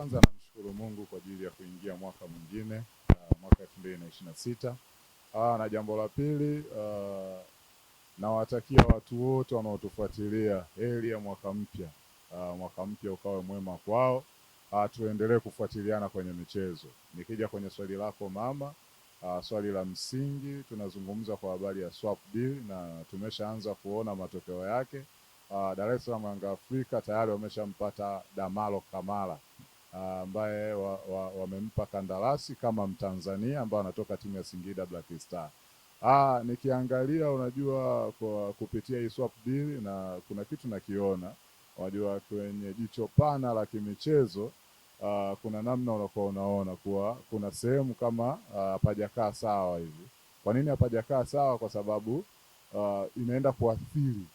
Kwanza namshukuru Mungu kwa ajili ya kuingia mwaka mwingine, mwaka 2026. Na jambo la pili, nawatakia watu wote wanaotufuatilia heri ya mwaka mpya. Mwaka mpya ukawe mwema kwao. Tuendelee kufuatiliana kwenye michezo. Nikija kwenye swali lako mama, swali la msingi, tunazungumza kwa habari ya swap deal na tumeshaanza kuona matokeo yake. Dar es Salaam Yanga Afrika tayari wameshampata Damalo Kamara ambaye wamempa kandarasi kama Mtanzania ambaye anatoka timu ya Singida Black Star. Nikiangalia unajua kwa kupitia hii swap deal na kuna kitu nakiona, unajua kwenye jicho pana la kimichezo, kuna namna unakuwa unaona kuwa kuna sehemu kama hapajakaa sawa hivi. Kwa nini hapajakaa sawa? Kwa sababu inaenda kuathiri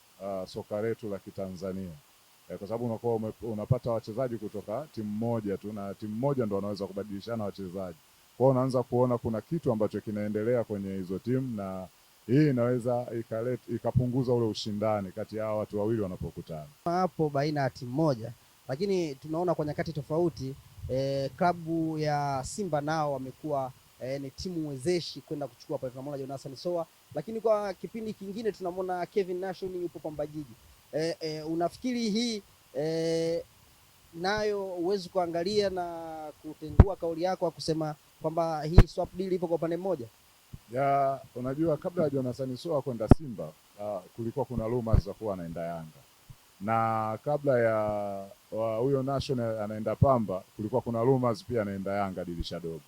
soka letu la Kitanzania. Kwa sababu unakuwa unapata wachezaji kutoka timu moja tu na timu moja ndo wanaweza kubadilishana wachezaji. Kwa hiyo unaanza kuona kuna kitu ambacho kinaendelea kwenye hizo timu, na hii inaweza ikapunguza ule ushindani kati ya watu wawili wanapokutana hapo baina ya timu moja. Lakini tunaona kwa nyakati tofauti klabu ya Simba nao wamekuwa ni timu wezeshi kwenda kuchukua pale. Tunamwona Jonathan Soa, lakini kwa kipindi kingine tunamwona Kevin Nation yupo Pamba Jiji. Unafikiri hii nayo uwezi kuangalia na kutengua kauli yako wa kusema kwamba hii swap deal ipo kwa upande mmoja? Unajua kabla ya Jonathan Soa kwenda Simba, kulikuwa kuna rumors za kuwa anaenda Yanga, na kabla ya huyo Nation anaenda Pamba kulikuwa kuna rumors pia anaenda Yanga dirisha dogo.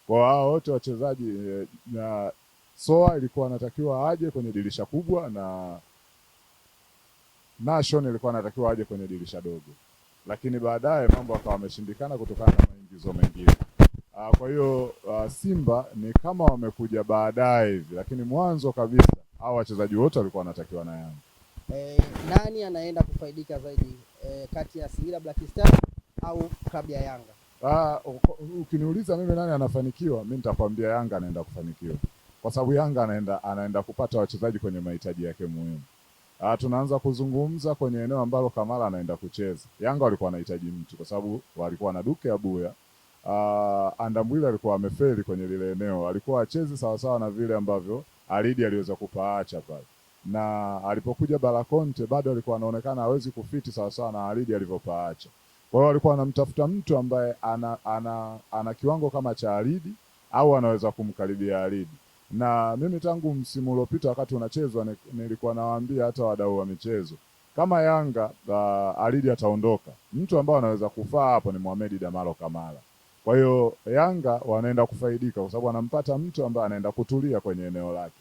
Kwa hao wote wachezaji, na Soa ilikuwa anatakiwa aje kwenye dirisha kubwa na Nation ilikuwa anatakiwa aje kwenye dirisha dogo, lakini baadaye mambo akawa yameshindikana kutokana na maingizo mengine. Kwa hiyo Simba ni kama wamekuja baadaye hivi, lakini mwanzo kabisa hao wachezaji wote walikuwa wanatakiwa na Yanga. Nani anaenda kufaidika zaidi kati ya Singida Black Star au klabu ya Yanga? Ukiniuliza mimi nani anafanikiwa, mimi nitakwambia Yanga anaenda kufanikiwa, kwa sababu Yanga anaenda kupata wachezaji kwenye mahitaji yake muhimu. Tunaanza kuzungumza kwenye eneo ambalo Kamara anaenda kucheza. Yanga walikuwa wanahitaji mtu kwa sababu walikuwa na Duke Abuya. Andambwile alikuwa amefeli kwenye lile eneo, alikuwa acheze sawa sawa na vile ambavyo Alidi aliweza kupaacha pale, na alipokuja Balakonte bado alikuwa anaonekana hawezi kufiti sawa sawa na Alidi alivyopaacha. Kwa hiyo walikuwa wanamtafuta mtu ambaye ana kiwango kama cha Alidi au anaweza kumkaribia Alidi. Na mimi tangu msimu uliopita wakati unachezwa nilikuwa nawaambia hata wadau wa michezo, kama Yanga Alidi ataondoka, mtu ambaye anaweza kufaa hapo ni Mohamed Damalo Kamara. Kwa hiyo Yanga wanaenda kufaidika kwa sababu anampata mtu ambaye anaenda kutulia kwenye eneo lake.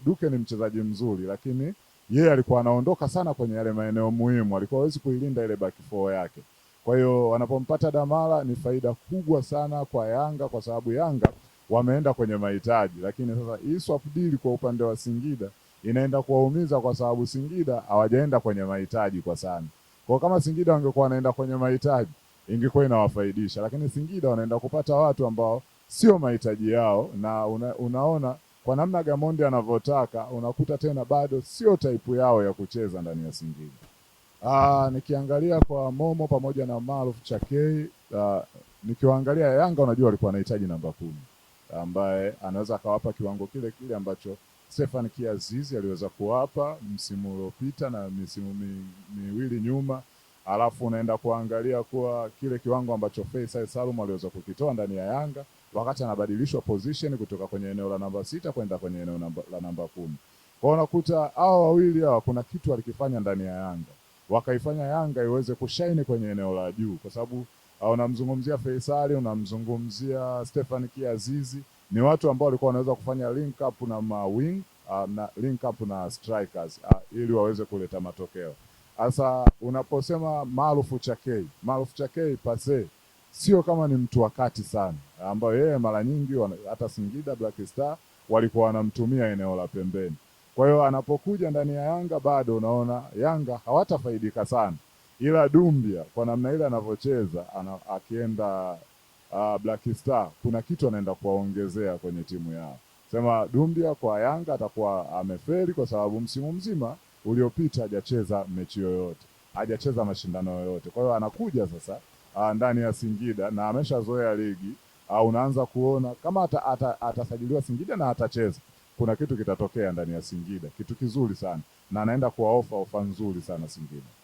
Duke ni mchezaji mzuri, lakini yeye alikuwa anaondoka sana kwenye yale maeneo muhimu, alikuwa hawezi kuilinda ile back four yake. Kwa hiyo wanapompata Damala ni faida kubwa sana kwa Yanga, kwa sababu Yanga wameenda kwenye mahitaji. Lakini sasa hii swap deal kwa upande wa Singida inaenda kuwaumiza, kwa sababu Singida hawajaenda kwenye mahitaji kwa sana. Kwa kama Singida wangekuwa wanaenda kwenye mahitaji ingekuwa inawafaidisha, lakini Singida wanaenda kupata watu ambao sio mahitaji yao, na unaona kwa namna Gamondi anavyotaka, unakuta tena bado sio type yao ya kucheza ndani ya Singida. Nikiangalia kwa Momo pamoja na Maruf Chakei, nikiwaangalia Yanga unajua walikuwa wanahitaji namba 10 ambaye anaweza akawapa kiwango kile kile ambacho Stefan Kiazizi aliweza kuwapa msimu uliopita na misimu miwili nyuma. Alafu unaenda kuangalia kuwa kile kiwango ambacho Faisal Salum aliweza kukitoa ndani ya Yanga wakati anabadilishwa position kutoka kwenye eneo la namba 6 kwenda kwenye eneo la namba 10. Kwa unakuta hao wawili hawa kuna kitu alikifanya ndani ya Yanga, wakaifanya Yanga iweze kushine kwenye eneo la juu, kwa sababu unamzungumzia Faisal, unamzungumzia Stefan Kiazizi, ni watu ambao walikuwa wanaweza kufanya link up na mawing na link up na strikers ili waweze kuleta matokeo. Sasa unaposema Maruf Chakei pase sio kama ni mtu wakati sana, ambayo yeye mara nyingi hata Singida Black Star walikuwa wanamtumia eneo la pembeni. Kwa hiyo anapokuja ndani ya Yanga bado unaona Yanga hawatafaidika sana, ila Dumbia kwa namna ile anavyocheza akienda Black Star kuna kitu anaenda kuwaongezea kwenye timu yao. Sema Dumbia kwa Yanga atakuwa amefeli kwa sababu msimu mzima uliopita hajacheza mechi yoyote, hajacheza mashindano yoyote. Kwa hiyo anakuja sasa ndani ya Singida na ameshazoea ligi, unaanza kuona kama atasajiliwa Singida na atacheza, kuna kitu kitatokea ndani ya Singida, kitu kizuri sana, na anaenda kuwa ofa nzuri sana Singida.